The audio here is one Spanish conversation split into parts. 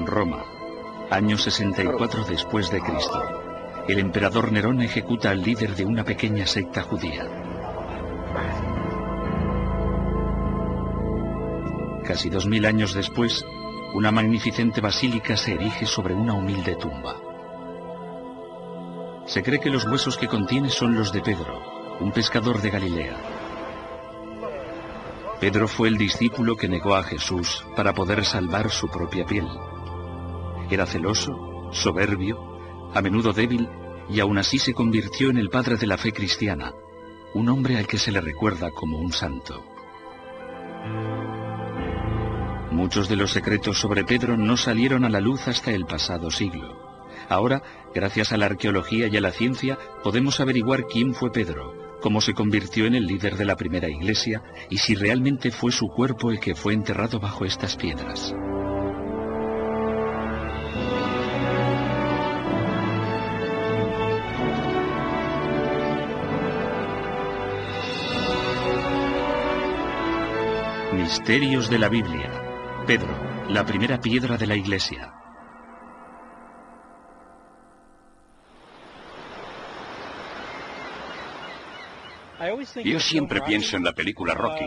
Roma, año 64 después de Cristo. El emperador Nerón ejecuta al líder de una pequeña secta judía. Casi 2000 años después, una magnificente basílica se erige sobre una humilde tumba. Se cree que los huesos que contiene son los de Pedro, un pescador de Galilea. Pedro fue el discípulo que negó a Jesús para poder salvar su propia piel. Era celoso, soberbio, a menudo débil, y aún así se convirtió en el padre de la fe cristiana, un hombre al que se le recuerda como un santo. Muchos de los secretos sobre Pedro no salieron a la luz hasta el pasado siglo. Ahora, gracias a la arqueología y a la ciencia, podemos averiguar quién fue Pedro, cómo se convirtió en el líder de la primera iglesia y si realmente fue su cuerpo el que fue enterrado bajo estas piedras. Misterios de la Biblia. Pedro, la primera piedra de la iglesia. Yo siempre pienso en la película Rocky.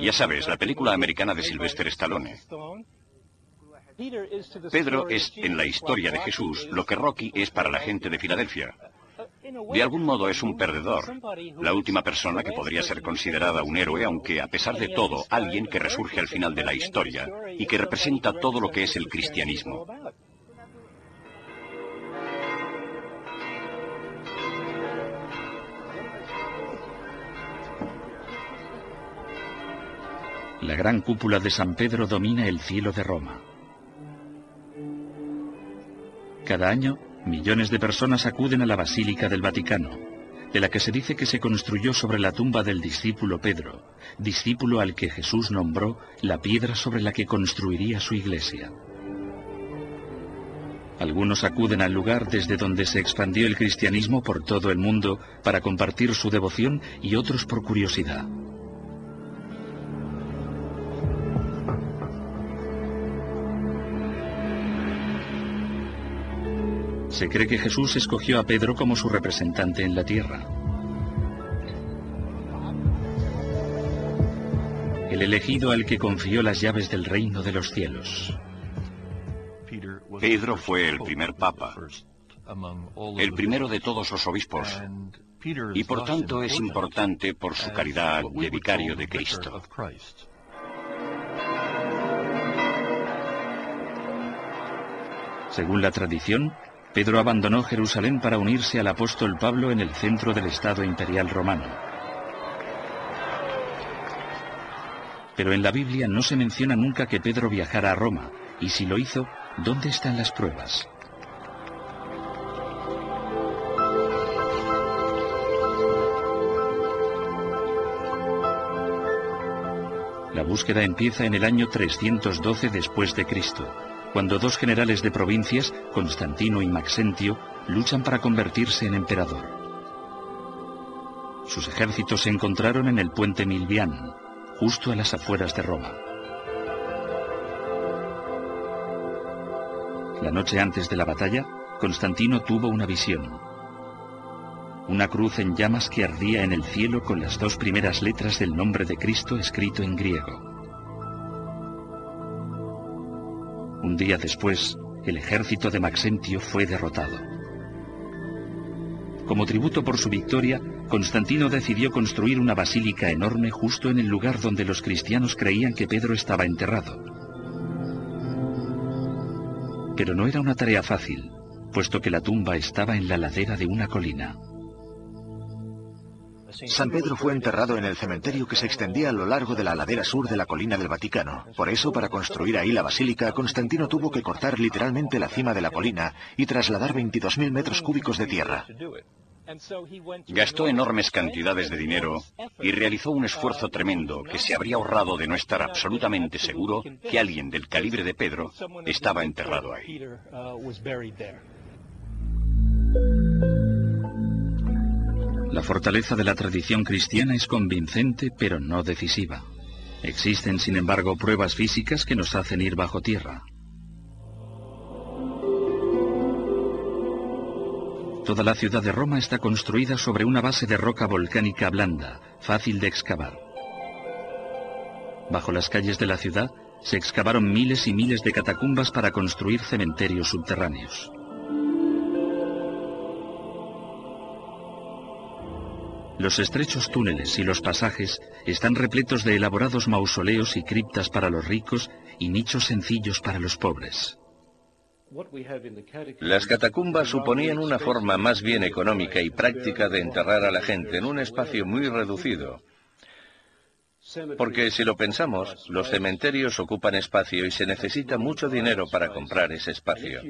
Ya sabes, la película americana de Sylvester Stallone. Pedro es, en la historia de Jesús, lo que Rocky es para la gente de Filadelfia. De algún modo es un perdedor, la última persona que podría ser considerada un héroe, aunque a pesar de todo, alguien que resurge al final de la historia y que representa todo lo que es el cristianismo. La gran cúpula de San Pedro domina el cielo de Roma. Cada año, millones de personas acuden a la Basílica del Vaticano, de la que se dice que se construyó sobre la tumba del discípulo Pedro, discípulo al que Jesús nombró la piedra sobre la que construiría su iglesia. Algunos acuden al lugar desde donde se expandió el cristianismo por todo el mundo para compartir su devoción y otros por curiosidad. Se cree que Jesús escogió a Pedro como su representante en la tierra. El elegido al que confió las llaves del reino de los cielos. Pedro fue el primer papa, el primero de todos los obispos, y por tanto es importante por su calidad de vicario de Cristo. Según la tradición, Pedro abandonó Jerusalén para unirse al apóstol Pablo en el centro del Estado imperial romano. Pero en la Biblia no se menciona nunca que Pedro viajara a Roma, y si lo hizo, ¿dónde están las pruebas? La búsqueda empieza en el año 312 después de Cristo, cuando dos generales de provincias, Constantino y Maxentio, luchan para convertirse en emperador. Sus ejércitos se encontraron en el puente Milvián, justo a las afueras de Roma. La noche antes de la batalla, Constantino tuvo una visión. Una cruz en llamas que ardía en el cielo con las dos primeras letras del nombre de Cristo escrito en griego. Un día después, el ejército de Maxentio fue derrotado. Como tributo por su victoria, Constantino decidió construir una basílica enorme justo en el lugar donde los cristianos creían que Pedro estaba enterrado. Pero no era una tarea fácil, puesto que la tumba estaba en la ladera de una colina. San Pedro fue enterrado en el cementerio que se extendía a lo largo de la ladera sur de la colina del Vaticano. Por eso, para construir ahí la basílica, Constantino tuvo que cortar literalmente la cima de la colina y trasladar 22.000 metros cúbicos de tierra. Gastó enormes cantidades de dinero y realizó un esfuerzo tremendo que se habría ahorrado de no estar absolutamente seguro que alguien del calibre de Pedro estaba enterrado ahí. La fortaleza de la tradición cristiana es convincente, pero no decisiva. Existen, sin embargo, pruebas físicas que nos hacen ir bajo tierra. Toda la ciudad de Roma está construida sobre una base de roca volcánica blanda, fácil de excavar. Bajo las calles de la ciudad se excavaron miles y miles de catacumbas para construir cementerios subterráneos. Los estrechos túneles y los pasajes están repletos de elaborados mausoleos y criptas para los ricos y nichos sencillos para los pobres. Las catacumbas suponían una forma más bien económica y práctica de enterrar a la gente en un espacio muy reducido. Porque si lo pensamos, los cementerios ocupan espacio y se necesita mucho dinero para comprar ese espacio.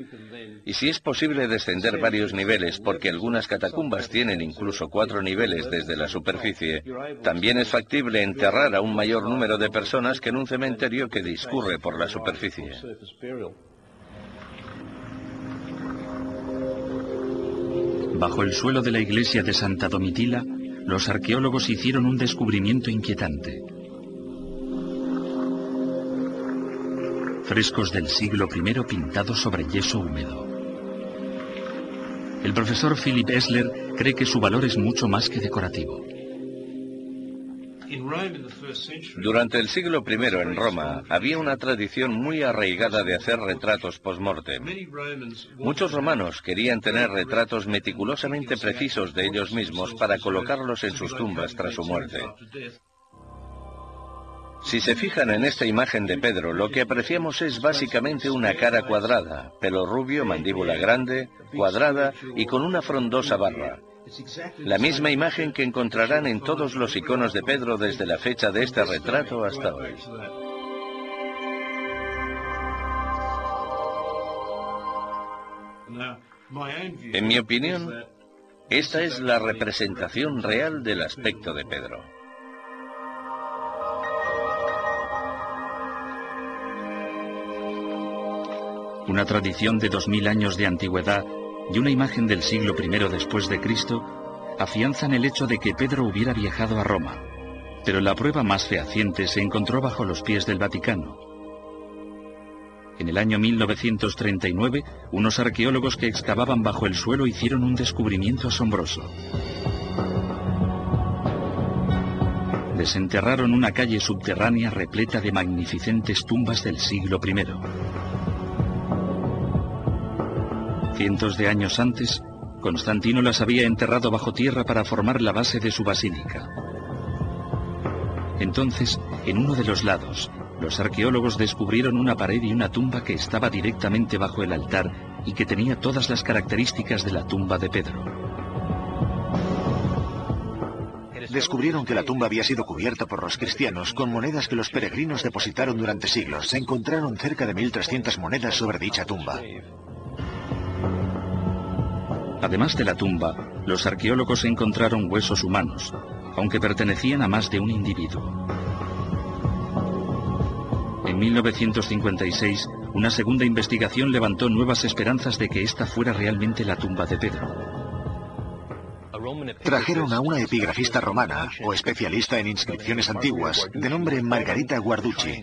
Y si es posible descender varios niveles, porque algunas catacumbas tienen incluso 4 niveles desde la superficie, también es factible enterrar a un mayor número de personas que en un cementerio que discurre por la superficie. Bajo el suelo de la iglesia de Santa Domitila, los arqueólogos hicieron un descubrimiento inquietante. Frescos del siglo I pintados sobre yeso húmedo. El profesor Philip Esler cree que su valor es mucho más que decorativo. Durante el siglo I en Roma había una tradición muy arraigada de hacer retratos post-mortem. Muchos romanos querían tener retratos meticulosamente precisos de ellos mismos para colocarlos en sus tumbas tras su muerte. Si se fijan en esta imagen de Pedro, lo que apreciamos es básicamente una cara cuadrada, pelo rubio, mandíbula grande, cuadrada y con una frondosa barba. La misma imagen que encontrarán en todos los iconos de Pedro desde la fecha de este retrato hasta hoy. En mi opinión, esta es la representación real del aspecto de Pedro. Una tradición de 2000 años de antigüedad y una imagen del siglo I después de Cristo afianzan el hecho de que Pedro hubiera viajado a Roma, pero la prueba más fehaciente se encontró bajo los pies del Vaticano. En el año 1939, unos arqueólogos que excavaban bajo el suelo hicieron un descubrimiento asombroso. Desenterraron una calle subterránea repleta de magnificentes tumbas del siglo I. Cientos de años antes, Constantino las había enterrado bajo tierra para formar la base de su basílica. Entonces, en uno de los lados, los arqueólogos descubrieron una pared y una tumba que estaba directamente bajo el altar y que tenía todas las características de la tumba de Pedro. Descubrieron que la tumba había sido cubierta por los cristianos con monedas que los peregrinos depositaron durante siglos. Se encontraron cerca de 1.300 monedas sobre dicha tumba. Además de la tumba, los arqueólogos encontraron huesos humanos, aunque pertenecían a más de un individuo. En 1956, una segunda investigación levantó nuevas esperanzas de que esta fuera realmente la tumba de Pedro. Trajeron a una epigrafista romana, o especialista en inscripciones antiguas, de nombre Margarita Guarducci,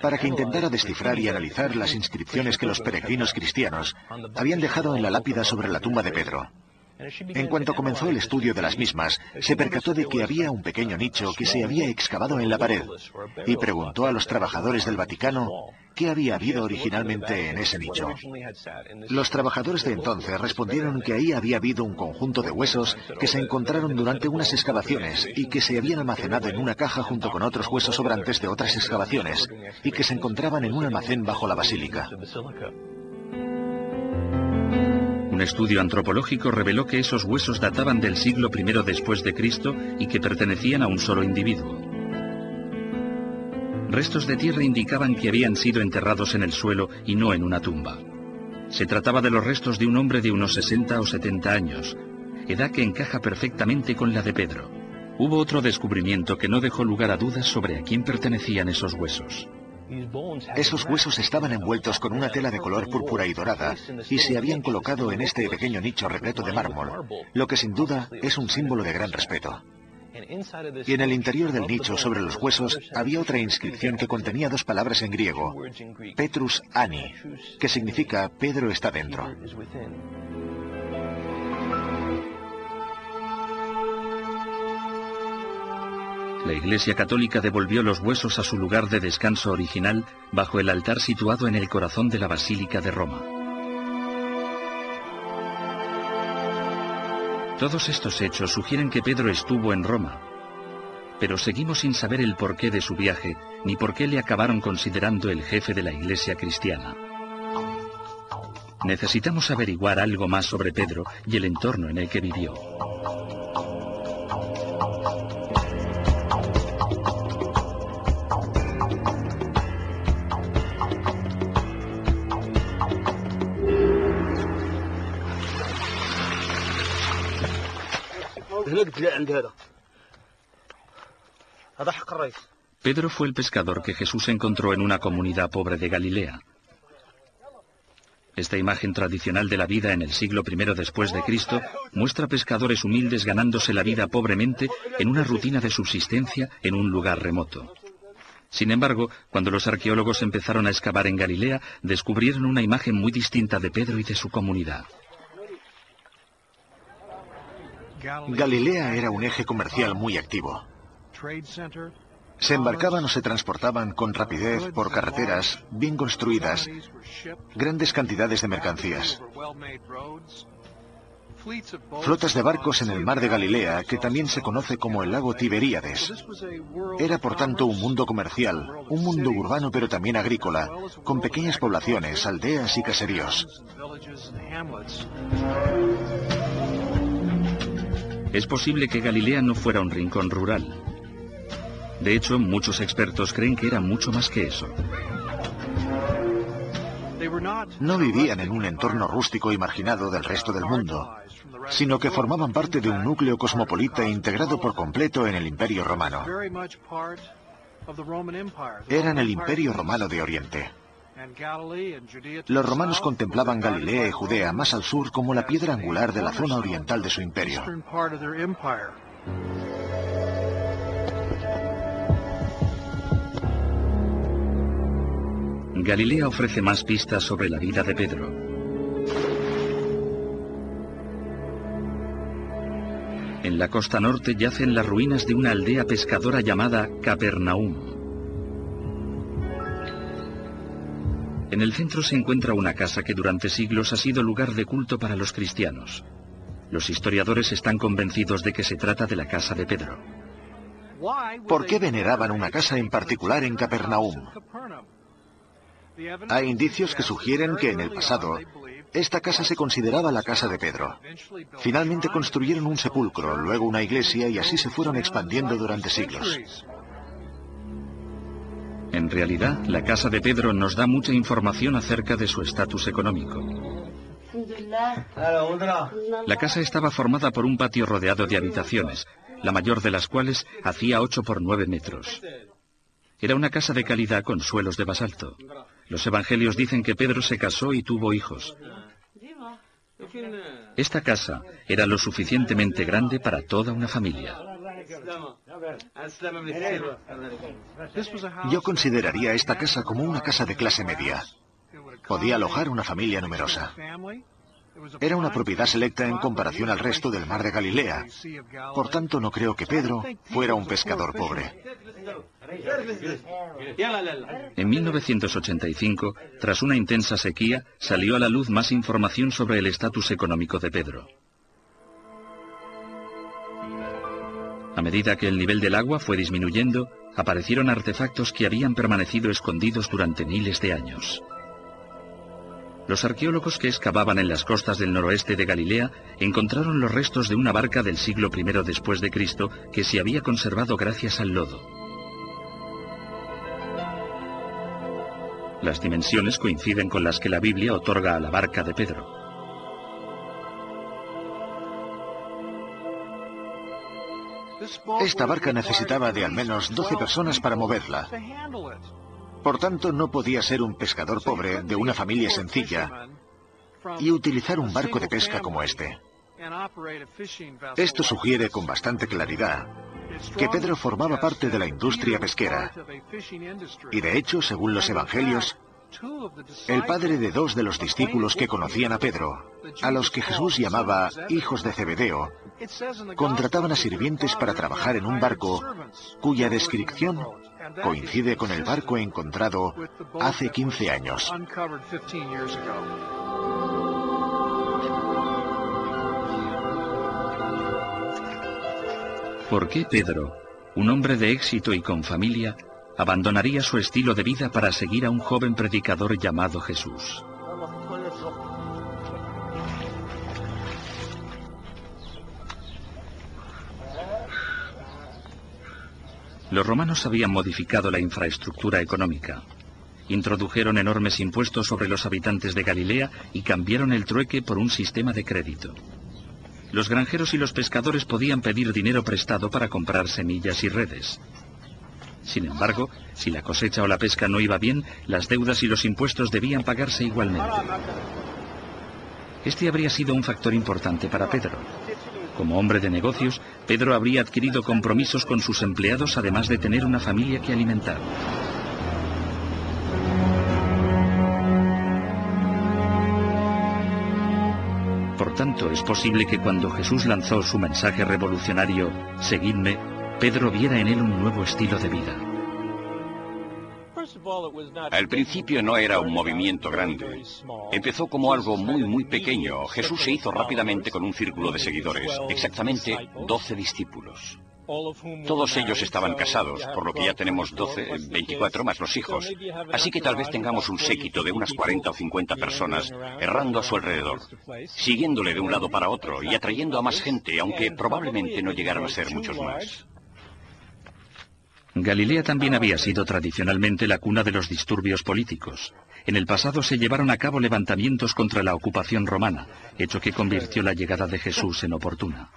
para que intentara descifrar y analizar las inscripciones que los peregrinos cristianos habían dejado en la lápida sobre la tumba de Pedro. En cuanto comenzó el estudio de las mismas, se percató de que había un pequeño nicho que se había excavado en la pared, y preguntó a los trabajadores del Vaticano qué había habido originalmente en ese nicho. Los trabajadores de entonces respondieron que ahí había habido un conjunto de huesos que se encontraron durante unas excavaciones y que se habían almacenado en una caja junto con otros huesos sobrantes de otras excavaciones y que se encontraban en un almacén bajo la basílica. Un estudio antropológico reveló que esos huesos databan del siglo I después de Cristo y que pertenecían a un solo individuo. Restos de tierra indicaban que habían sido enterrados en el suelo y no en una tumba. Se trataba de los restos de un hombre de unos 60 o 70 años, edad que encaja perfectamente con la de Pedro. Hubo otro descubrimiento que no dejó lugar a dudas sobre a quién pertenecían esos huesos. Esos huesos estaban envueltos con una tela de color púrpura y dorada y se habían colocado en este pequeño nicho repleto de mármol, lo que sin duda es un símbolo de gran respeto. Y en el interior del nicho, sobre los huesos, había otra inscripción que contenía dos palabras en griego, Petrus Ani, que significa Pedro está dentro. La Iglesia Católica devolvió los huesos a su lugar de descanso original bajo el altar situado en el corazón de la Basílica de Roma. Todos estos hechos sugieren que Pedro estuvo en Roma, pero seguimos sin saber el porqué de su viaje, ni por qué le acabaron considerando el jefe de la Iglesia cristiana. Necesitamos averiguar algo más sobre Pedro y el entorno en el que vivió. Pedro fue el pescador que Jesús encontró en una comunidad pobre de Galilea. Esta imagen tradicional de la vida en el siglo I después de Cristo muestra pescadores humildes ganándose la vida pobremente en una rutina de subsistencia en un lugar remoto. Sin embargo, cuando los arqueólogos empezaron a excavar en Galilea, descubrieron una imagen muy distinta de Pedro y de su comunidad. Galilea era un eje comercial muy activo. Se embarcaban o se transportaban con rapidez por carreteras bien construidas grandes cantidades de mercancías. Flotas de barcos en el mar de Galilea, que también se conoce como el lago Tiberíades. Era por tanto un mundo comercial, un mundo urbano pero también agrícola, con pequeñas poblaciones, aldeas y caseríos. Es posible que Galilea no fuera un rincón rural. De hecho, muchos expertos creen que era mucho más que eso. No vivían en un entorno rústico y marginado del resto del mundo, sino que formaban parte de un núcleo cosmopolita integrado por completo en el Imperio Romano. Eran el Imperio Romano de Oriente. Los romanos contemplaban Galilea y Judea más al sur como la piedra angular de la zona oriental de su imperio. Galilea ofrece más pistas sobre la vida de Pedro. En la costa norte yacen las ruinas de una aldea pescadora llamada Capernaum. En el centro se encuentra una casa que durante siglos ha sido lugar de culto para los cristianos. Los historiadores están convencidos de que se trata de la casa de Pedro. ¿Por qué veneraban una casa en particular en Capernaum? Hay indicios que sugieren que en el pasado esta casa se consideraba la casa de Pedro. Finalmente construyeron un sepulcro, luego una iglesia y así se fueron expandiendo durante siglos. En realidad, la casa de Pedro nos da mucha información acerca de su estatus económico. La casa estaba formada por un patio rodeado de habitaciones, la mayor de las cuales hacía 8 por 9 metros. Era una casa de calidad con suelos de basalto. Los evangelios dicen que Pedro se casó y tuvo hijos. Esta casa era lo suficientemente grande para toda una familia. Yo consideraría esta casa como una casa de clase media. Podía alojar una familia numerosa. Era una propiedad selecta en comparación al resto del mar de Galilea. Por tanto, no creo que Pedro fuera un pescador pobre. En 1985, tras una intensa sequía, salió a la luz más información sobre el estatus económico de Pedro. A medida que el nivel del agua fue disminuyendo, aparecieron artefactos que habían permanecido escondidos durante miles de años. Los arqueólogos que excavaban en las costas del noroeste de Galilea encontraron los restos de una barca del siglo I después de Cristo que se había conservado gracias al lodo. Las dimensiones coinciden con las que la Biblia otorga a la barca de Pedro. Esta barca necesitaba de al menos 12 personas para moverla. Por tanto, no podía ser un pescador pobre de una familia sencilla y utilizar un barco de pesca como este. Esto sugiere con bastante claridad que Pedro formaba parte de la industria pesquera. Y de hecho, según los evangelios, el padre de 2 de los discípulos que conocían a Pedro, a los que Jesús llamaba hijos de Zebedeo, contrataban a sirvientes para trabajar en un barco cuya descripción coincide con el barco encontrado hace 15 años. ¿Por qué Pedro, un hombre de éxito y con familia, abandonaría su estilo de vida para seguir a un joven predicador llamado Jesús? Los romanos habían modificado la infraestructura económica. Introdujeron enormes impuestos sobre los habitantes de Galilea y cambiaron el trueque por un sistema de crédito. Los granjeros y los pescadores podían pedir dinero prestado para comprar semillas y redes. Sin embargo, si la cosecha o la pesca no iba bien, las deudas y los impuestos debían pagarse igualmente. Este habría sido un factor importante para Pedro. Como hombre de negocios, Pedro habría adquirido compromisos con sus empleados, además de tener una familia que alimentar. Por tanto, es posible que cuando Jesús lanzó su mensaje revolucionario, «Seguidme», Pedro viera en él un nuevo estilo de vida. Al principio no era un movimiento grande. Empezó como algo muy pequeño. Jesús se hizo rápidamente con un círculo de seguidores, exactamente 12 discípulos. Todos ellos estaban casados, por lo que ya tenemos 24 más los hijos. Así que tal vez tengamos un séquito de unas 40 o 50 personas errando a su alrededor, siguiéndole de un lado para otro y atrayendo a más gente, aunque probablemente no llegaran a ser muchos más. Galilea también había sido tradicionalmente la cuna de los disturbios políticos. En el pasado se llevaron a cabo levantamientos contra la ocupación romana, hecho que convirtió la llegada de Jesús en oportuna.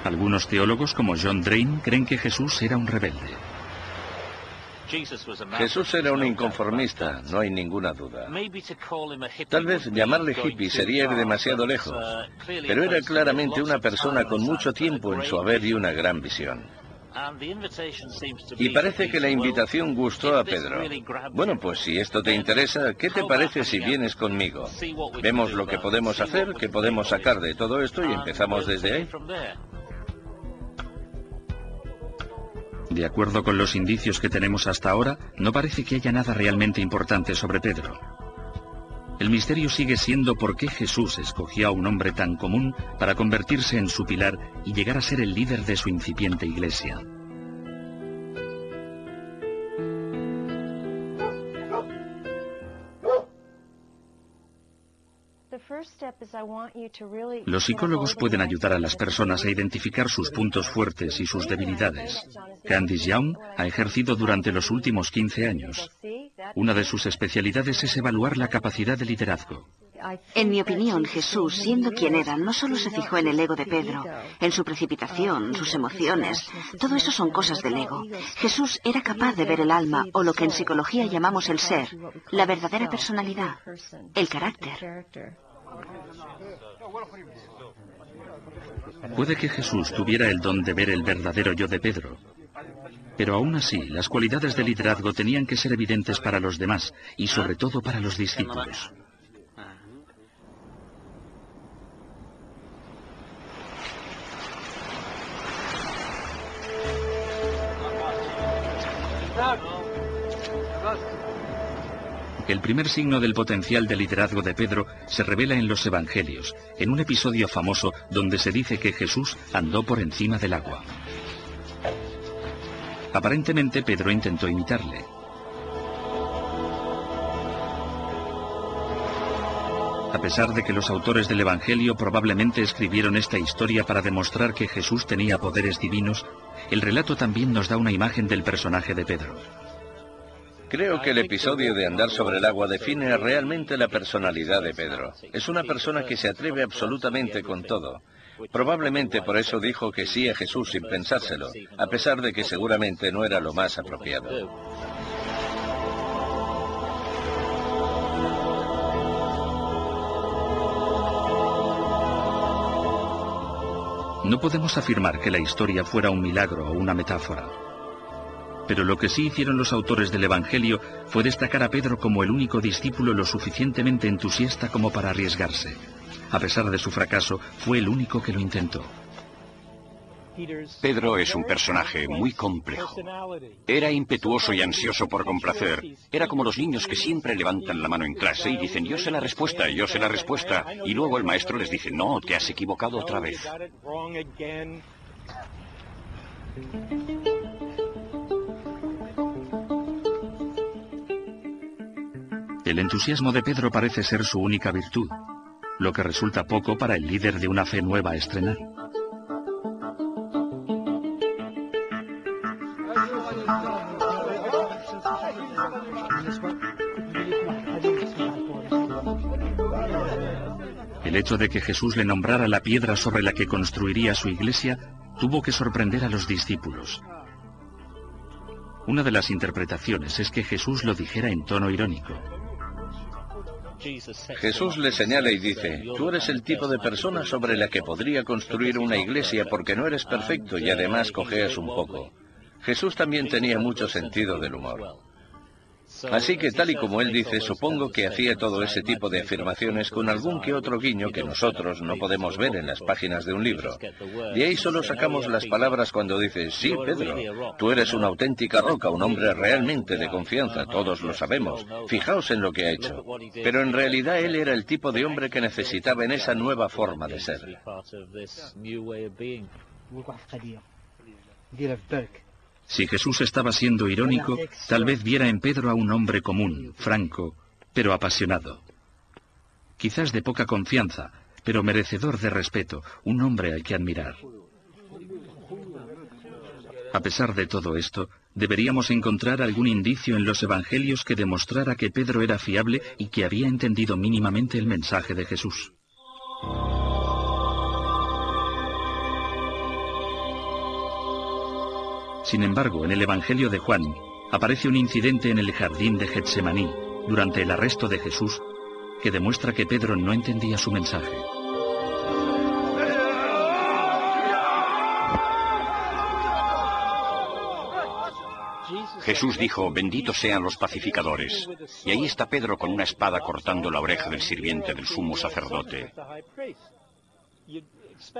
Algunos teólogos, como John Drain, creen que Jesús era un rebelde. Jesús era un inconformista, no hay ninguna duda. Tal vez llamarle hippie sería ir demasiado lejos, pero era claramente una persona con mucho tiempo en su haber y una gran visión. Y parece que la invitación gustó a Pedro. Bueno, pues si esto te interesa, ¿qué te parece si vienes conmigo? Vemos lo que podemos hacer, qué podemos sacar de todo esto y empezamos desde ahí. De acuerdo con los indicios que tenemos hasta ahora, no parece que haya nada realmente importante sobre Pedro. El misterio sigue siendo por qué Jesús escogió a un hombre tan común para convertirse en su pilar y llegar a ser el líder de su incipiente iglesia. Los psicólogos pueden ayudar a las personas a identificar sus puntos fuertes y sus debilidades. Candice Young ha ejercido durante los últimos 15 años. Una de sus especialidades es evaluar la capacidad de liderazgo. En mi opinión, Jesús, siendo quien era, no solo se fijó en el ego de Pedro, en su precipitación, sus emociones. Todo eso son cosas del ego. Jesús era capaz de ver el alma, o lo que en psicología llamamos el ser, la verdadera personalidad, el carácter. Puede que Jesús tuviera el don de ver el verdadero yo de Pedro, pero aún así, las cualidades de liderazgo tenían que ser evidentes para los demás, y sobre todo para los discípulos. El primer signo del potencial de liderazgo de Pedro se revela en los Evangelios, en un episodio famoso donde se dice que Jesús andó por encima del agua. Aparentemente Pedro intentó imitarle. A pesar de que los autores del Evangelio probablemente escribieron esta historia para demostrar que Jesús tenía poderes divinos, el relato también nos da una imagen del personaje de Pedro. Creo que el episodio de andar sobre el agua define realmente la personalidad de Pedro. Es una persona que se atreve absolutamente con todo. Probablemente por eso dijo que sí a Jesús sin pensárselo, a pesar de que seguramente no era lo más apropiado. No podemos afirmar que la historia fuera un milagro o una metáfora. Pero lo que sí hicieron los autores del Evangelio fue destacar a Pedro como el único discípulo lo suficientemente entusiasta como para arriesgarse. A pesar de su fracaso, fue el único que lo intentó. Pedro es un personaje muy complejo. Era impetuoso y ansioso por complacer. Era como los niños que siempre levantan la mano en clase y dicen, yo sé la respuesta, yo sé la respuesta. Y luego el maestro les dice, no, te has equivocado otra vez. El entusiasmo de Pedro parece ser su única virtud, lo que resulta poco para el líder de una fe nueva a estrenar. El hecho de que Jesús le nombrara la piedra sobre la que construiría su iglesia tuvo que sorprender a los discípulos. Una de las interpretaciones es que Jesús lo dijera en tono irónico. Jesús le señala y dice, tú eres el tipo de persona sobre la que podría construir una iglesia porque no eres perfecto y además cojeas un poco. Jesús también tenía mucho sentido del humor. Así que tal y como él dice, supongo que hacía todo ese tipo de afirmaciones con algún que otro guiño que nosotros no podemos ver en las páginas de un libro. De ahí solo sacamos las palabras cuando dice, sí, Pedro, tú eres una auténtica roca, un hombre realmente de confianza, todos lo sabemos. Fijaos en lo que ha hecho. Pero en realidad él era el tipo de hombre que necesitaba en esa nueva forma de ser. Si Jesús estaba siendo irónico, tal vez viera en Pedro a un hombre común, franco, pero apasionado. Quizás de poca confianza, pero merecedor de respeto, un hombre al que admirar. A pesar de todo esto, deberíamos encontrar algún indicio en los evangelios que demostrara que Pedro era fiable y que había entendido mínimamente el mensaje de Jesús. Sin embargo, en el Evangelio de Juan, aparece un incidente en el jardín de Getsemaní, durante el arresto de Jesús, que demuestra que Pedro no entendía su mensaje. Jesús dijo, benditos sean los pacificadores. Y ahí está Pedro con una espada cortando la oreja del sirviente del sumo sacerdote.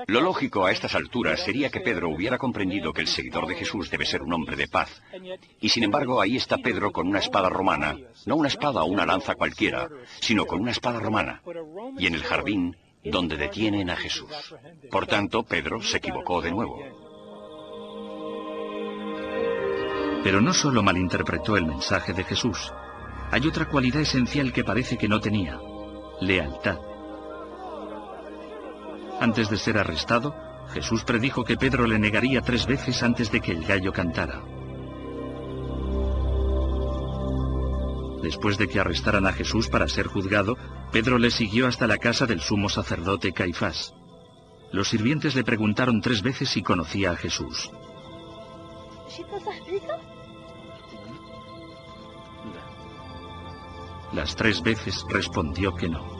Lo lógico a estas alturas sería que Pedro hubiera comprendido que el seguidor de Jesús debe ser un hombre de paz. Y sin embargo, ahí está Pedro con una espada romana, no una espada o una lanza cualquiera, sino con una espada romana, y en el jardín donde detienen a Jesús. Por tanto, Pedro se equivocó de nuevo. Pero no solo malinterpretó el mensaje de Jesús. Hay otra cualidad esencial que parece que no tenía: lealtad. Antes de ser arrestado, Jesús predijo que Pedro le negaría 3 veces antes de que el gallo cantara. Después de que arrestaran a Jesús para ser juzgado, Pedro le siguió hasta la casa del sumo sacerdote Caifás. Los sirvientes le preguntaron 3 veces si conocía a Jesús. Las 3 veces respondió que no.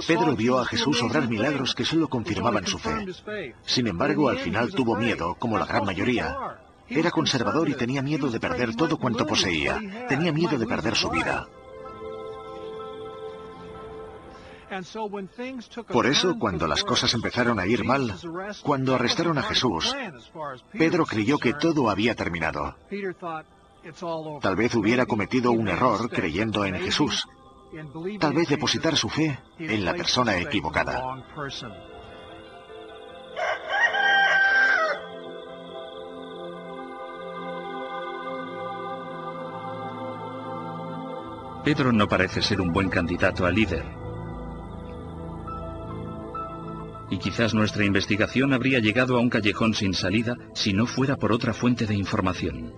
Pedro vio a Jesús obrar milagros que solo confirmaban su fe. Sin embargo, al final tuvo miedo, como la gran mayoría. Era conservador y tenía miedo de perder todo cuanto poseía. Tenía miedo de perder su vida. Por eso, cuando las cosas empezaron a ir mal, cuando arrestaron a Jesús, Pedro creyó que todo había terminado. Tal vez hubiera cometido un error creyendo en Jesús. Tal vez depositar su fe en la persona equivocada. Pedro no parece ser un buen candidato a líder. Y quizás nuestra investigación habría llegado a un callejón sin salida si no fuera por otra fuente de información.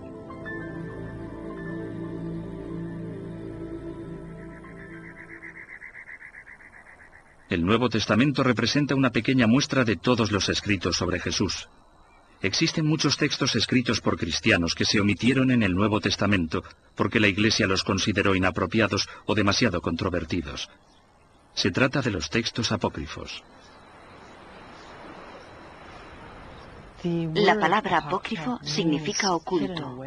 El Nuevo Testamento representa una pequeña muestra de todos los escritos sobre Jesús. Existen muchos textos escritos por cristianos que se omitieron en el Nuevo Testamento porque la Iglesia los consideró inapropiados o demasiado controvertidos. Se trata de los textos apócrifos. La palabra apócrifo significa oculto.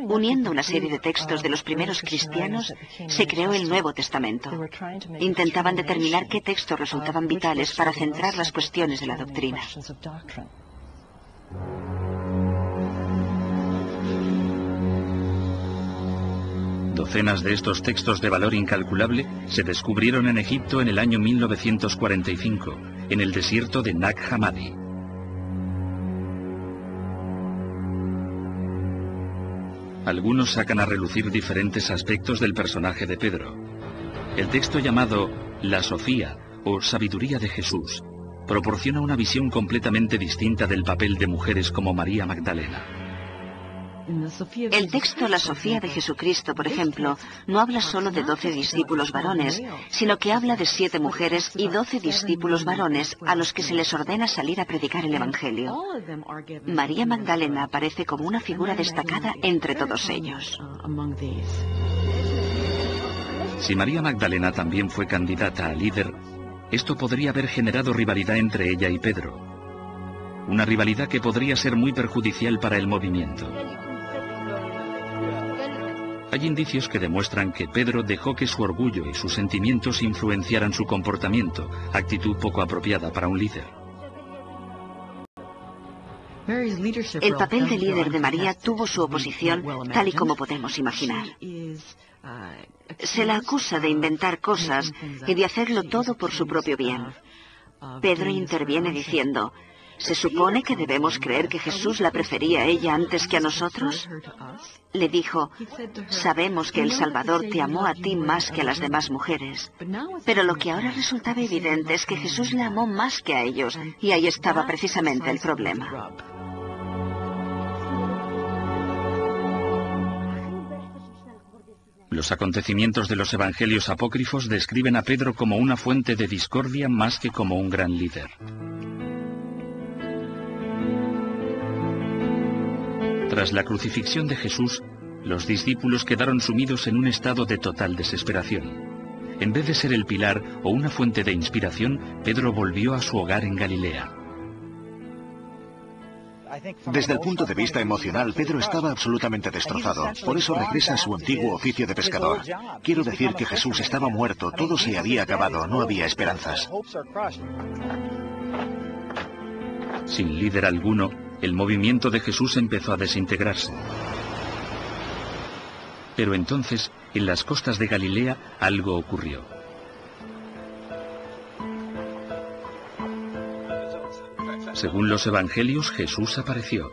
Uniendo una serie de textos de los primeros cristianos, se creó el Nuevo Testamento. Intentaban determinar qué textos resultaban vitales para centrar las cuestiones de la doctrina. Docenas de estos textos de valor incalculable se descubrieron en Egipto en el año 1945, en el desierto de Nag Hammadi. Algunos sacan a relucir diferentes aspectos del personaje de Pedro. El texto llamado La Sofía o Sabiduría de Jesús proporciona una visión completamente distinta del papel de mujeres como María Magdalena. El texto La Sofía de Jesucristo, por ejemplo, no habla solo de 12 discípulos varones, sino que habla de 7 mujeres y 12 discípulos varones a los que se les ordena salir a predicar el Evangelio. María Magdalena aparece como una figura destacada entre todos ellos. Si María Magdalena también fue candidata a líder, esto podría haber generado rivalidad entre ella y Pedro. Una rivalidad que podría ser muy perjudicial para el movimiento. Hay indicios que demuestran que Pedro dejó que su orgullo y sus sentimientos influenciaran su comportamiento, actitud poco apropiada para un líder. El papel de líder de María tuvo su oposición, tal y como podemos imaginar. Se la acusa de inventar cosas y de hacerlo todo por su propio bien. Pedro interviene diciendo: ¿se supone que debemos creer que Jesús la prefería a ella antes que a nosotros? Le dijo: sabemos que el Salvador te amó a ti más que a las demás mujeres. Pero lo que ahora resultaba evidente es que Jesús la amó más que a ellos, y ahí estaba precisamente el problema. Los acontecimientos de los evangelios apócrifos describen a Pedro como una fuente de discordia más que como un gran líder. Tras la crucifixión de Jesús, los discípulos quedaron sumidos en un estado de total desesperación. En vez de ser el pilar o una fuente de inspiración, Pedro volvió a su hogar en Galilea. Desde el punto de vista emocional, Pedro estaba absolutamente destrozado. Por eso regresa a su antiguo oficio de pescador. Quiero decir que Jesús estaba muerto, todo se había acabado, no había esperanzas. Sin líder alguno, el movimiento de Jesús empezó a desintegrarse. Pero entonces, en las costas de Galilea, algo ocurrió. Según los evangelios, Jesús apareció.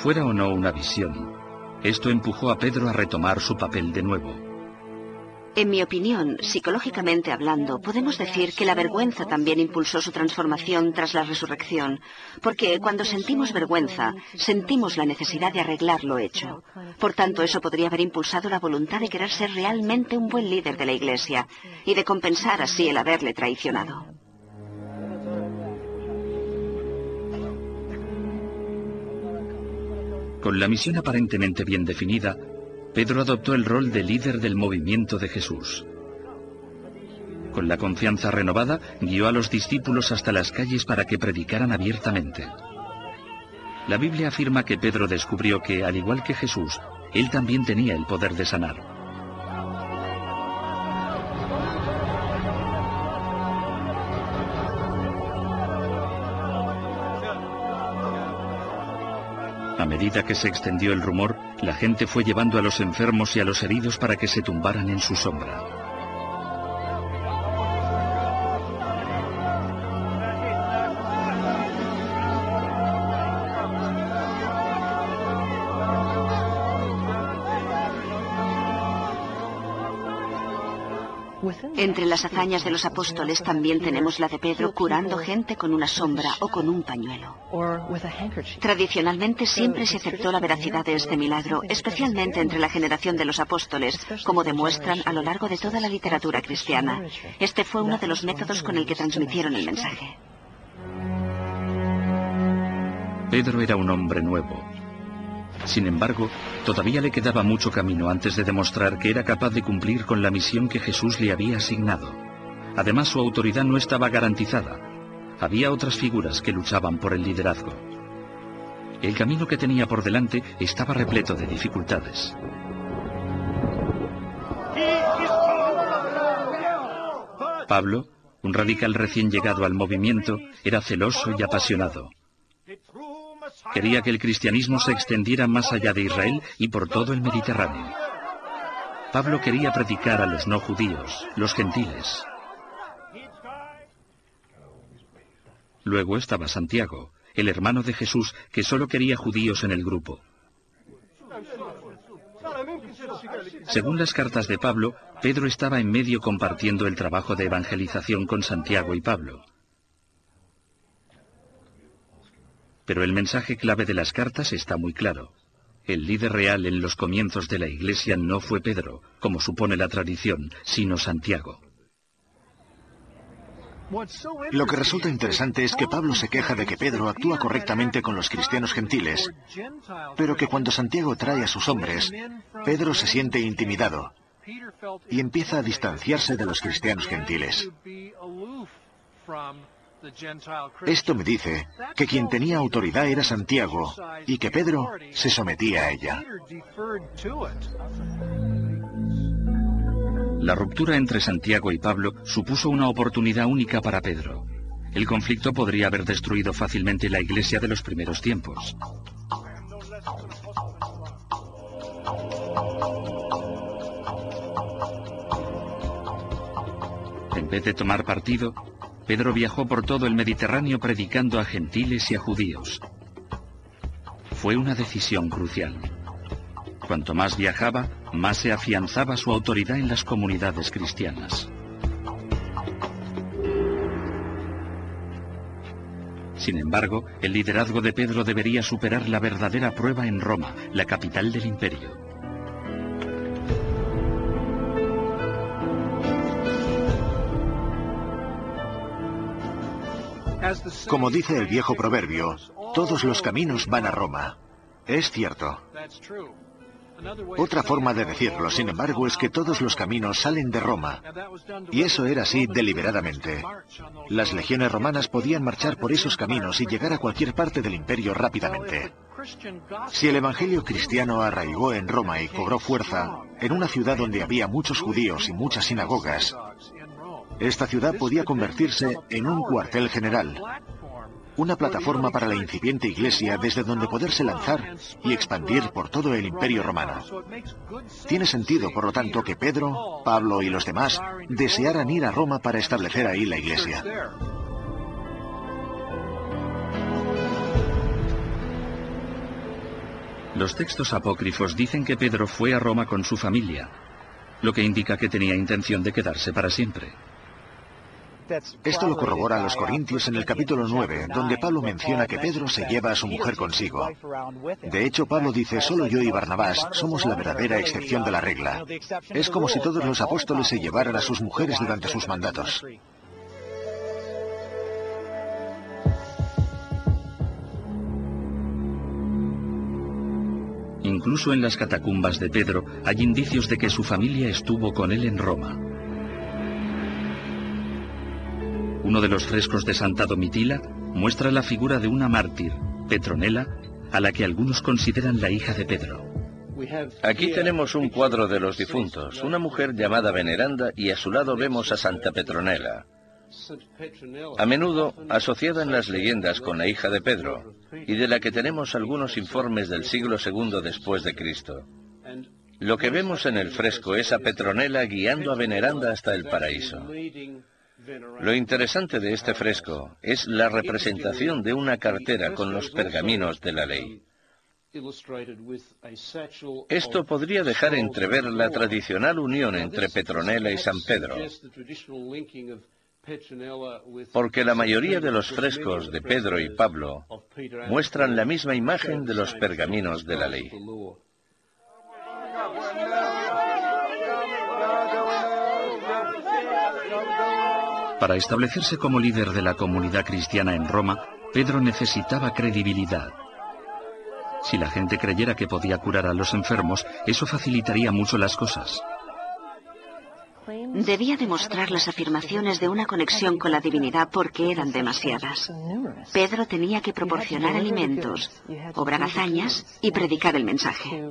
Fuera o no una visión, esto empujó a Pedro a retomar su papel de nuevo. En mi opinión, psicológicamente hablando, podemos decir que la vergüenza también impulsó su transformación tras la resurrección, porque cuando sentimos vergüenza, sentimos la necesidad de arreglar lo hecho. Por tanto, eso podría haber impulsado la voluntad de querer ser realmente un buen líder de la Iglesia y de compensar así el haberle traicionado. Con la misión aparentemente bien definida, Pedro adoptó el rol de líder del movimiento de Jesús. Con la confianza renovada, guió a los discípulos hasta las calles para que predicaran abiertamente. La Biblia afirma que Pedro descubrió que, al igual que Jesús, él también tenía el poder de sanar. A medida que se extendió el rumor, la gente fue llevando a los enfermos y a los heridos para que se tumbaran en su sombra. Entre las hazañas de los apóstoles también tenemos la de Pedro curando gente con una sombra o con un pañuelo. Tradicionalmente siempre se aceptó la veracidad de este milagro, especialmente entre la generación de los apóstoles, como demuestran a lo largo de toda la literatura cristiana. Este fue uno de los métodos con el que transmitieron el mensaje. Pedro era un hombre nuevo. Sin embargo, todavía le quedaba mucho camino antes de demostrar que era capaz de cumplir con la misión que Jesús le había asignado. Además, su autoridad no estaba garantizada. Había otras figuras que luchaban por el liderazgo. El camino que tenía por delante estaba repleto de dificultades. Pablo, un radical recién llegado al movimiento, era celoso y apasionado. Quería que el cristianismo se extendiera más allá de Israel y por todo el Mediterráneo. Pablo quería predicar a los no judíos, los gentiles. Luego estaba Santiago, el hermano de Jesús, que solo quería judíos en el grupo. Según las cartas de Pablo, Pedro estaba en medio compartiendo el trabajo de evangelización con Santiago y Pablo. Pero el mensaje clave de las cartas está muy claro. El líder real en los comienzos de la Iglesia no fue Pedro, como supone la tradición, sino Santiago. Lo que resulta interesante es que Pablo se queja de que Pedro actúa correctamente con los cristianos gentiles, pero que cuando Santiago trae a sus hombres, Pedro se siente intimidado y empieza a distanciarse de los cristianos gentiles. Esto me dice que quien tenía autoridad era Santiago y que Pedro se sometía a ella. La ruptura entre Santiago y Pablo supuso una oportunidad única para Pedro. El conflicto podría haber destruido fácilmente la Iglesia de los primeros tiempos. En vez de tomar partido, Pedro viajó por todo el Mediterráneo predicando a gentiles y a judíos. Fue una decisión crucial. Cuanto más viajaba, más se afianzaba su autoridad en las comunidades cristianas. Sin embargo, el liderazgo de Pedro debería superar la verdadera prueba en Roma, la capital del imperio. Como dice el viejo proverbio, todos los caminos van a Roma. Es cierto. Otra forma de decirlo, sin embargo, es que todos los caminos salen de Roma. Y eso era así deliberadamente. Las legiones romanas podían marchar por esos caminos y llegar a cualquier parte del imperio rápidamente. Si el evangelio cristiano arraigó en Roma y cobró fuerza, en una ciudad donde había muchos judíos y muchas sinagogas, esta ciudad podía convertirse en un cuartel general, una plataforma para la incipiente iglesia desde donde poderse lanzar y expandir por todo el imperio romano. Tiene sentido, por lo tanto, que Pedro, Pablo y los demás desearan ir a Roma para establecer ahí la iglesia. Los textos apócrifos dicen que Pedro fue a Roma con su familia, lo que indica que tenía intención de quedarse para siempre. Esto lo corroboran los Corintios en el capítulo 9, donde Pablo menciona que Pedro se lleva a su mujer consigo. De hecho, Pablo dice, solo yo y Barnabás somos la verdadera excepción de la regla. Es como si todos los apóstoles se llevaran a sus mujeres durante sus mandatos. Incluso en las catacumbas de Pedro hay indicios de que su familia estuvo con él en Roma. Uno de los frescos de Santa Domitila muestra la figura de una mártir, Petronela, a la que algunos consideran la hija de Pedro. Aquí tenemos un cuadro de los difuntos, una mujer llamada Veneranda, y a su lado vemos a Santa Petronela, a menudo asociada en las leyendas con la hija de Pedro, y de la que tenemos algunos informes del siglo II después de Cristo. Lo que vemos en el fresco es a Petronela guiando a Veneranda hasta el paraíso. Lo interesante de este fresco es la representación de una cartera con los pergaminos de la ley. Esto podría dejar entrever la tradicional unión entre Petronella y San Pedro, porque la mayoría de los frescos de Pedro y Pablo muestran la misma imagen de los pergaminos de la ley. Para establecerse como líder de la comunidad cristiana en Roma, Pedro necesitaba credibilidad. Si la gente creyera que podía curar a los enfermos, eso facilitaría mucho las cosas. Debía demostrar las afirmaciones de una conexión con la divinidad porque eran demasiadas. Pedro tenía que proporcionar alimentos, obrar hazañas y predicar el mensaje.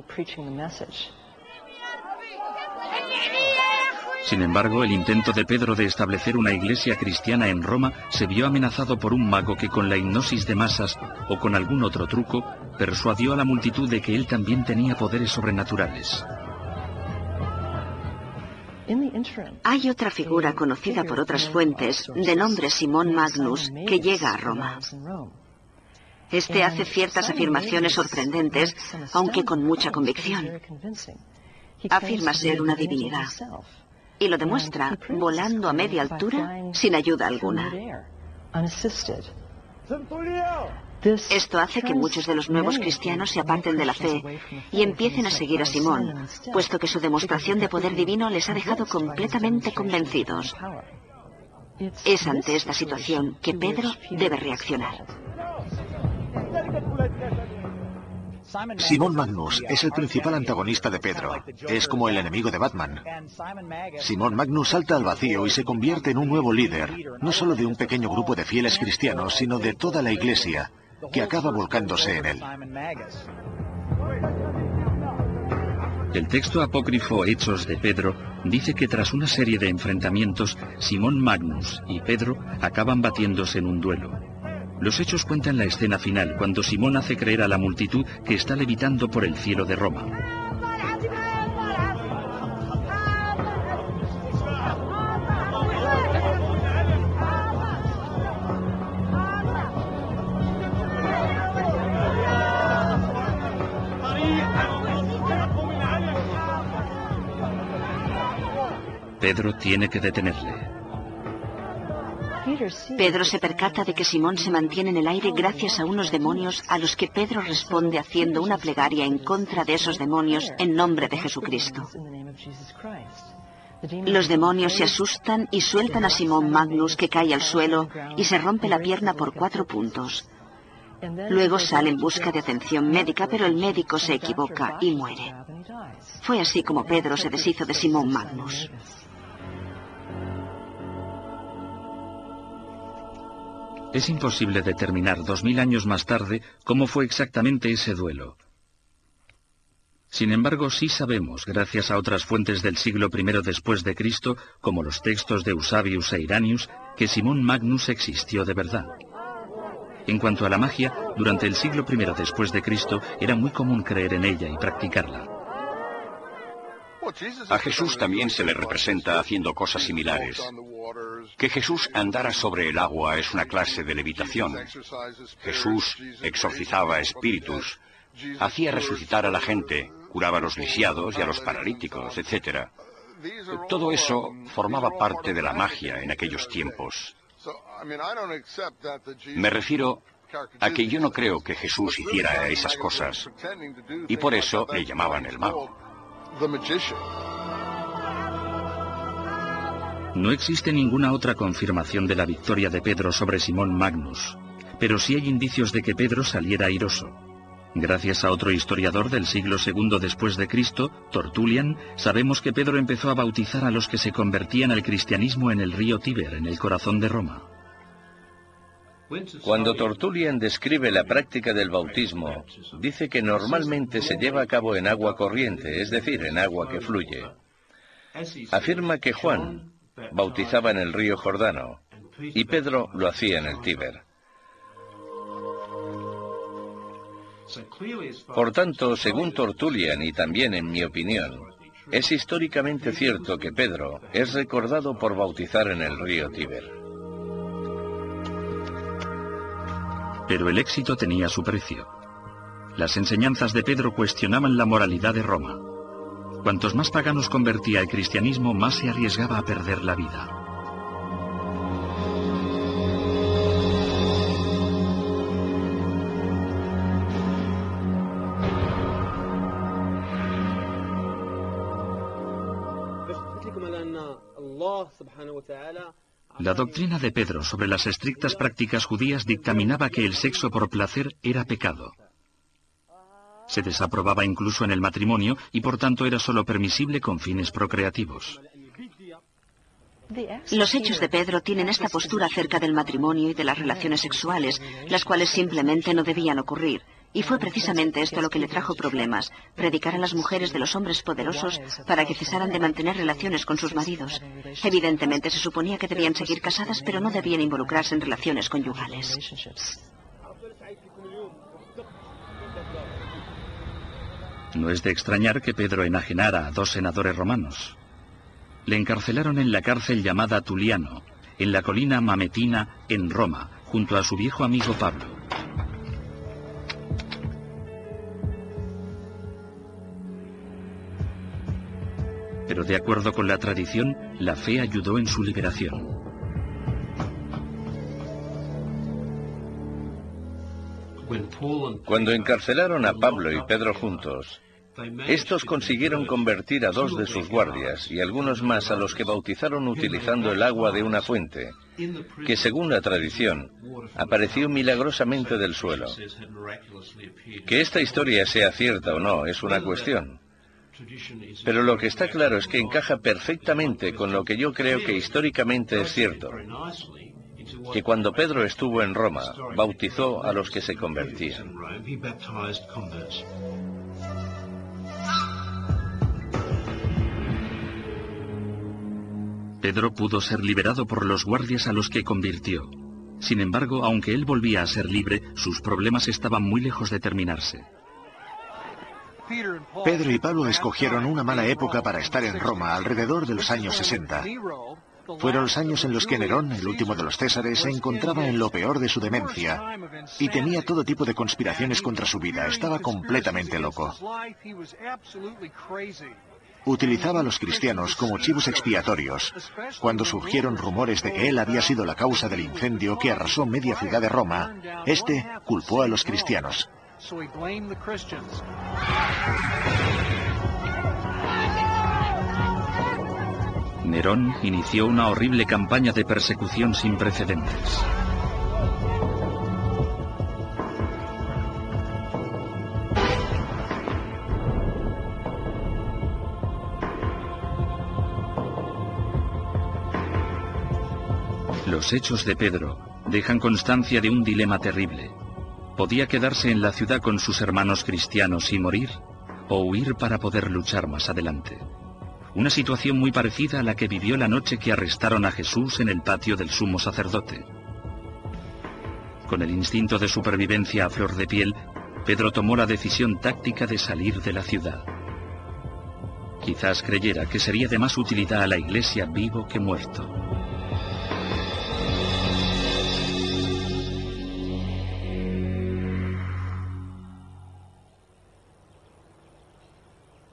Sin embargo, el intento de Pedro de establecer una iglesia cristiana en Roma se vio amenazado por un mago que con la hipnosis de masas o con algún otro truco persuadió a la multitud de que él también tenía poderes sobrenaturales. Hay otra figura conocida por otras fuentes, de nombre Simón Magnus, que llega a Roma. Este hace ciertas afirmaciones sorprendentes, aunque con mucha convicción. Afirma ser una divinidad. Y lo demuestra volando a media altura sin ayuda alguna. Esto hace que muchos de los nuevos cristianos se aparten de la fe y empiecen a seguir a Simón, puesto que su demostración de poder divino les ha dejado completamente convencidos. Es ante esta situación que Pedro debe reaccionar. Simón Magnus es el principal antagonista de Pedro. Es como el enemigo de Batman. Simón Magnus salta al vacío y se convierte en un nuevo líder, no solo de un pequeño grupo de fieles cristianos, sino de toda la iglesia, que acaba volcándose en él. El texto apócrifo Hechos de Pedro dice que tras una serie de enfrentamientos, Simón Magnus y Pedro acaban batiéndose en un duelo. Los hechos cuentan la escena final, cuando Simón hace creer a la multitud que está levitando por el cielo de Roma. Pedro tiene que detenerle. Pedro se percata de que Simón se mantiene en el aire gracias a unos demonios a los que Pedro responde haciendo una plegaria en contra de esos demonios en nombre de Jesucristo. Los demonios se asustan y sueltan a Simón Magnus, que cae al suelo y se rompe la pierna por 4 puntos. Luego sale en busca de atención médica, pero el médico se equivoca y muere. Fue así como Pedro se deshizo de Simón Magnus. Es imposible determinar 2000 años más tarde cómo fue exactamente ese duelo. Sin embargo, sí sabemos, gracias a otras fuentes del siglo I después de Cristo, como los textos de Eusebius e Iranius, que Simón Magnus existió de verdad. En cuanto a la magia, durante el siglo I después de Cristo era muy común creer en ella y practicarla. A Jesús también se le representa haciendo cosas similares. Que Jesús andara sobre el agua es una clase de levitación. Jesús exorcizaba espíritus, hacía resucitar a la gente, curaba a los lisiados y a los paralíticos, etc. Todo eso formaba parte de la magia en aquellos tiempos. Me refiero a que yo no creo que Jesús hiciera esas cosas, y por eso le llamaban el mago. No existe ninguna otra confirmación de la victoria de Pedro sobre Simón Magnus, pero sí hay indicios de que Pedro saliera airoso. Gracias a otro historiador del siglo II después de Cristo, Tertullian, sabemos que Pedro empezó a bautizar a los que se convertían al cristianismo en el río Tíber, en el corazón de Roma. Cuando Tertullian describe la práctica del bautismo, dice que normalmente se lleva a cabo en agua corriente, es decir, en agua que fluye. Afirma que Juan bautizaba en el río Jordano y Pedro lo hacía en el Tíber. Por tanto, según Tertullian y también en mi opinión, es históricamente cierto que Pedro es recordado por bautizar en el río Tíber. Pero el éxito tenía su precio. Las enseñanzas de Pedro cuestionaban la moralidad de Roma. Cuantos más paganos convertía el cristianismo, más se arriesgaba a perder la vida. La doctrina de Pedro sobre las estrictas prácticas judías dictaminaba que el sexo por placer era pecado. Se desaprobaba incluso en el matrimonio y por tanto era solo permisible con fines procreativos. Los hechos de Pedro tienen esta postura acerca del matrimonio y de las relaciones sexuales, las cuales simplemente no debían ocurrir. Y fue precisamente esto lo que le trajo problemas, predicar a las mujeres de los hombres poderosos para que cesaran de mantener relaciones con sus maridos. Evidentemente se suponía que debían seguir casadas, pero no debían involucrarse en relaciones conyugales. No es de extrañar que Pedro enajenara a 2 senadores romanos. Le encarcelaron en la cárcel llamada Tuliano, en la colina Mametina, en Roma, junto a su viejo amigo Pablo. Pero de acuerdo con la tradición, la fe ayudó en su liberación. Cuando encarcelaron a Pablo y Pedro juntos, estos consiguieron convertir a 2 de sus guardias y algunos más a los que bautizaron utilizando el agua de una fuente, que según la tradición, apareció milagrosamente del suelo. Que esta historia sea cierta o no es una cuestión. Pero lo que está claro es que encaja perfectamente con lo que yo creo que históricamente es cierto, que cuando Pedro estuvo en Roma, bautizó a los que se convertían. Pedro pudo ser liberado por los guardias a los que convirtió. Sin embargo, aunque él volvía a ser libre, sus problemas estaban muy lejos de terminarse. Pedro y Pablo escogieron una mala época para estar en Roma, alrededor de los años 60. Fueron los años en los que Nerón, el último de los Césares, se encontraba en lo peor de su demencia y tenía todo tipo de conspiraciones contra su vida. Estaba completamente loco. Utilizaba a los cristianos como chivos expiatorios. Cuando surgieron rumores de que él había sido la causa del incendio que arrasó media ciudad de Roma, este culpó a los cristianos. Nerón inició una horrible campaña de persecución sin precedentes. Los hechos de Pedro dejan constancia de un dilema terrible. Podía quedarse en la ciudad con sus hermanos cristianos y morir, o huir para poder luchar más adelante. Una situación muy parecida a la que vivió la noche que arrestaron a Jesús en el patio del sumo sacerdote. Con el instinto de supervivencia a flor de piel, Pedro tomó la decisión táctica de salir de la ciudad. Quizás creyera que sería de más utilidad a la iglesia vivo que muerto.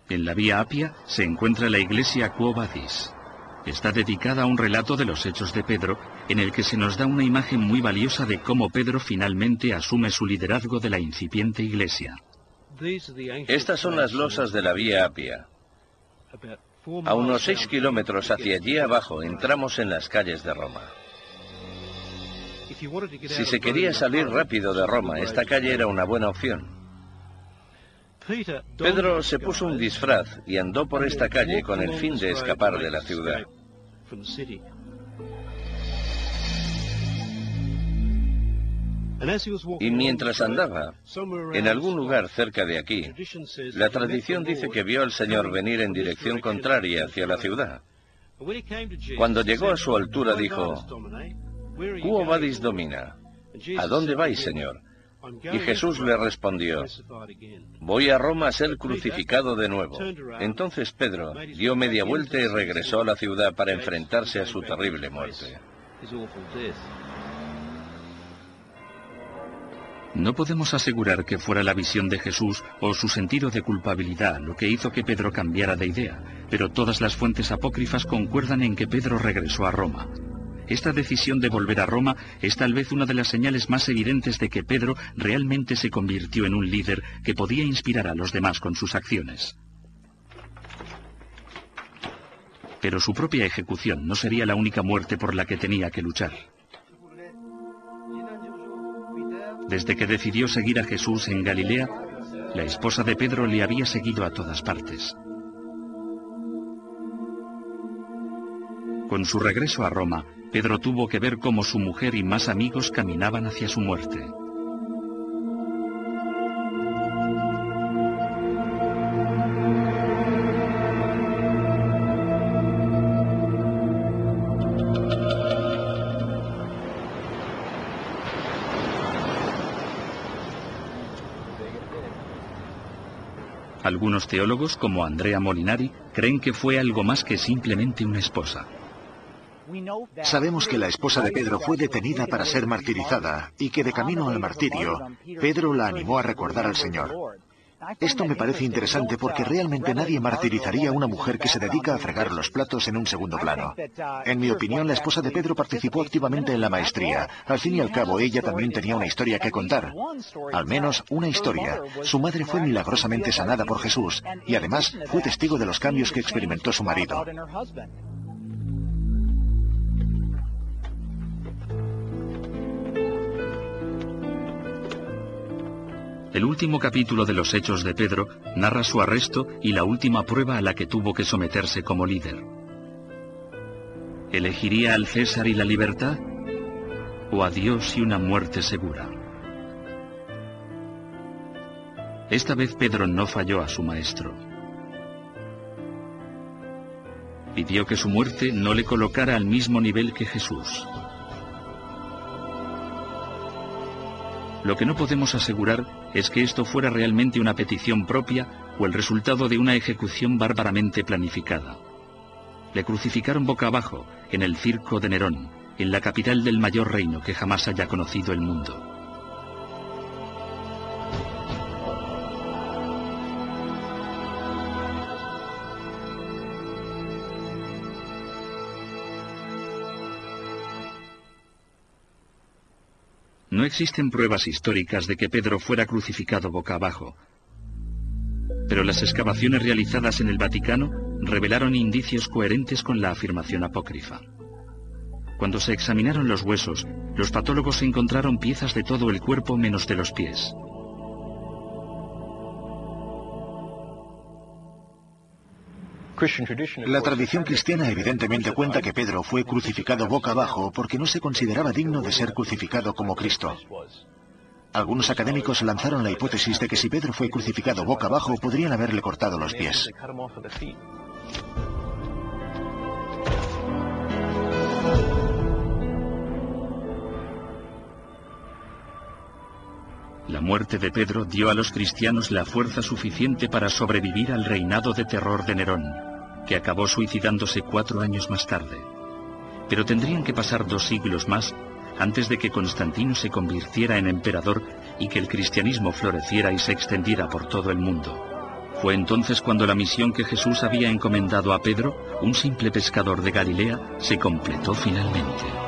En la Vía Apia se encuentra la iglesia Quo Vadis. Está dedicada a un relato de los hechos de Pedro, en el que se nos da una imagen muy valiosa de cómo Pedro finalmente asume su liderazgo de la incipiente iglesia. Estas son las losas de la Vía Apia. A unos 6 kilómetros hacia allí abajo entramos en las calles de Roma. Si se quería salir rápido de Roma, esta calle era una buena opción. Pedro se puso un disfraz y andó por esta calle con el fin de escapar de la ciudad. Y mientras andaba, en algún lugar cerca de aquí, la tradición dice que vio al Señor venir en dirección contraria hacia la ciudad. Cuando llegó a su altura dijo: Quo vadis Domina? ¿A dónde vais, Señor? Y Jesús le respondió: voy a Roma a ser crucificado de nuevo. Entonces Pedro dio media vuelta y regresó a la ciudad para enfrentarse a su terrible muerte. No podemos asegurar que fuera la visión de Jesús o su sentido de culpabilidad lo que hizo que Pedro cambiara de idea, pero todas las fuentes apócrifas concuerdan en que Pedro regresó a Roma. Esta decisión de volver a Roma es tal vez una de las señales más evidentes de que Pedro realmente se convirtió en un líder que podía inspirar a los demás con sus acciones. Pero su propia ejecución no sería la única muerte por la que tenía que luchar. Desde que decidió seguir a Jesús en Galilea, la esposa de Pedro le había seguido a todas partes. Con su regreso a Roma, Pedro tuvo que ver cómo su mujer y más amigos caminaban hacia su muerte. Algunos teólogos, como Andrea Molinari, creen que fue algo más que simplemente una esposa. Sabemos que la esposa de Pedro fue detenida para ser martirizada y que de camino al martirio, Pedro la animó a recordar al Señor. Esto me parece interesante porque realmente nadie martirizaría a una mujer que se dedica a fregar los platos en un segundo plano. En mi opinión, la esposa de Pedro participó activamente en la maestría. Al fin y al cabo, ella también tenía una historia que contar. Al menos una historia. Su madre fue milagrosamente sanada por Jesús y además fue testigo de los cambios que experimentó su marido. El último capítulo de los Hechos de Pedro narra su arresto y la última prueba a la que tuvo que someterse como líder. ¿Elegiría al César y la libertad? ¿O a Dios y una muerte segura? Esta vez Pedro no falló a su maestro. Pidió que su muerte no le colocara al mismo nivel que Jesús. Lo que no podemos asegurar es que esto fuera realmente una petición propia o el resultado de una ejecución bárbaramente planificada. Le crucificaron boca abajo en el circo de Nerón, en la capital del mayor reino que jamás haya conocido el mundo. No existen pruebas históricas de que Pedro fuera crucificado boca abajo, pero las excavaciones realizadas en el Vaticano revelaron indicios coherentes con la afirmación apócrifa. Cuando se examinaron los huesos, los patólogos encontraron piezas de todo el cuerpo menos de los pies. La tradición cristiana evidentemente cuenta que Pedro fue crucificado boca abajo porque no se consideraba digno de ser crucificado como Cristo. Algunos académicos lanzaron la hipótesis de que si Pedro fue crucificado boca abajo podrían haberle cortado los pies. La muerte de Pedro dio a los cristianos la fuerza suficiente para sobrevivir al reinado de terror de Nerón, que acabó suicidándose 4 años más tarde. Pero tendrían que pasar 2 siglos más antes de que Constantino se convirtiera en emperador y que el cristianismo floreciera y se extendiera por todo el mundo. Fue entonces cuando la misión que Jesús había encomendado a Pedro, un simple pescador de Galilea, se completó finalmente.